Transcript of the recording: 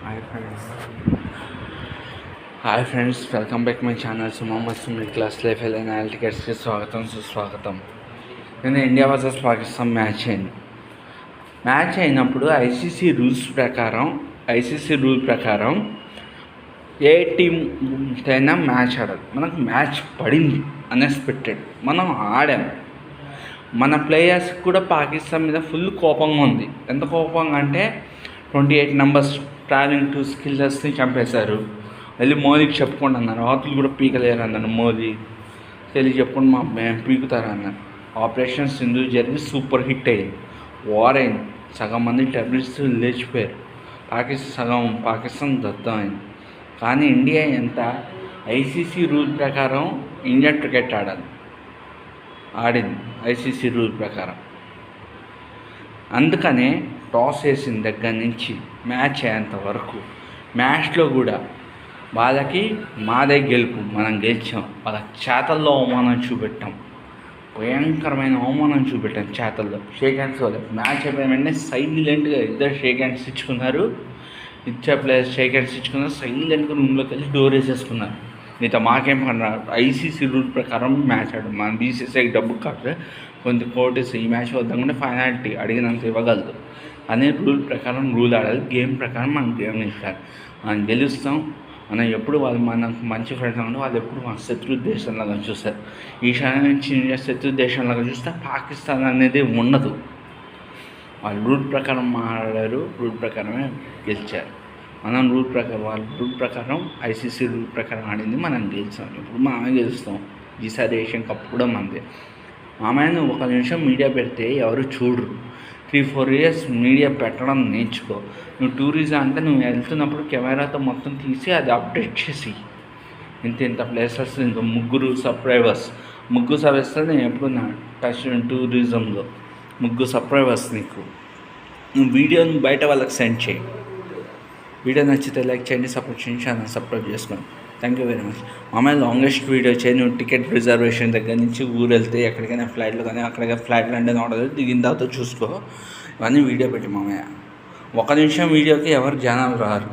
Hi friends hi friends welcome back my channel సుమస్ middle class life ఎలైన్ టికెట్స్కి స్వాగతం సుస్వాగతం. నేను ఇండియా వర్సెస్ పాకిస్తాన్ మ్యాచ్ అయినప్పుడు ఐసీసీ రూల్ ప్రకారం ఏ టీం అయినా మ్యాచ్ ఆడదు. మనకు మ్యాచ్ పడింది అన్ఎక్స్పెక్టెడ్, మనం ఆడాం. మన ప్లేయర్స్కి కూడా పాకిస్తాన్ మీద ఫుల్ కోపంగా ఉంది. ఎంత కోపంగా అంటే 28 నంబర్స్ ట్రావెలింగ్ టు స్కిల్లర్స్ని చంపేశారు. వెళ్ళి మోదీకి చెప్పుకోండి అన్నారు. అవతలు కూడా పీకలేరు అన్నారు. మోదీ వెళ్ళి చెప్పుకోండి మా మేము పీకుతారు అన్నారు. ఆపరేషన్ సింధు జరిగి సూపర్ హిట్ అయింది. వార్ అయింది. సగం మంది టెర్రరిస్టులు లేచిపోయారు. పాకిస్తాన్ దత్తమైంది. కానీ ఇండియా ఎంత ఐసీసీ రూల్ ప్రకారం ఇండియా క్రికెట్ ఆడింది ఐసీసీ రూల్ ప్రకారం. అందుకనే టాస్ వేసిన దగ్గర నుంచి మ్యాచ్ అయ్యేంత వరకు మ్యాచ్లో కూడా వాళ్ళకి మాదే గెలుపు, మనం గెలిచాం. వాళ్ళ చేతల్లో అవమానం చూపెట్టాం, భయంకరమైన అవమానం చూపెట్టాం చేతల్లో. షేక్ హ్యాండ్స్ వాళ్ళు మ్యాచ్ అయిపోయిన వెంటనే సైలెంట్గా ఇద్దరు షేక్ హ్యాండ్స్ ఇచ్చుకున్నారు. ప్లేయర్స్ షేక్ హ్యాండ్స్ ఇచ్చుకున్నారు. సైలెంట్గా రూమ్లోకి వెళ్ళి డోర్ వేసేసుకున్నారు. మిగతా మాకేం అన్నారు. ఐసీసీ రూల్ ప్రకారం మ్యాచ్ ఆడు, మన బీసీసీఐకి డబ్బు కాకపోతే కొంత కోర్టు ఈ మ్యాచ్ వద్దామంటే ఫైనాలిటీ అడిగినంత ఇవ్వగలదు. అనే రూల్ ప్రకారం ఆడాలి. గేమ్ ప్రకారం మనం గేమ్ ఇస్తారు. మనం గెలుస్తాం. మనం ఎప్పుడు వాళ్ళు మనకు మంచి ఫ్రెండ్స్ ఉంటే వాళ్ళు ఎప్పుడు మన శత్రు దేశంలాగా చూస్తారు. ఈశాన్య నుంచి ఇండియా శత్రు దేశంలాగా చూస్తే పాకిస్తాన్ అనేది ఉండదు. వాళ్ళు రూల్ ప్రకారం ఆడారు, రూల్ ప్రకారమే గెలిచారు. మనం వాళ్ళ రూల్ ప్రకారం ఐసీసీ రూల్ ప్రకారం ఆడింది, మనం గెలిచాం. ఇప్పుడు మనమే గెలుస్తాం. ఈసారి ఏషియన్ కప్ కూడా మనదే. మామయ్యను ఒక నిమిషం మీడియా పెడితే ఎవరు చూడరు. 3-4 ఇయర్స్ మీడియా పెట్టడం నేర్చుకో. నువ్వు టూరిజం అంటే నువ్వు వెళ్తున్నప్పుడు కెమెరాతో మొత్తం తీసి అది అప్డేట్ చేసి ఇంత ప్లేసెస్ ఇంత ముగ్గురు సబ్స్క్రైబర్స్ నేను ఎప్పుడు నా టచ్ టూరిజంలో సబ్స్క్రైబర్స్ నీకు నువ్వు వీడియోని బయట వాళ్ళకి సెండ్ చేయి. వీడియో నచ్చితే లైక్ చేయండి, సపోర్ట్ చేయండి, ఛానల్ సబ్స్క్రైబ్ చేసుకోండి. Thank you very much. మామయ్య లాంగెస్ట్ వీడియో చేయి. నువ్వు టికెట్ రిజర్వేషన్ దగ్గర నుంచి ఊరు వెళ్తే ఎక్కడికైనా ఫ్లైట్లో కానీ అక్కడికి ఫ్లైట్లో అంటే నోడదు దిగిన తర్వాత చూసుకో. ఇవన్నీ వీడియో పెట్టి మామయ్య. 1 నిమిషం వీడియోకి ఎవరు జనాలు రారు.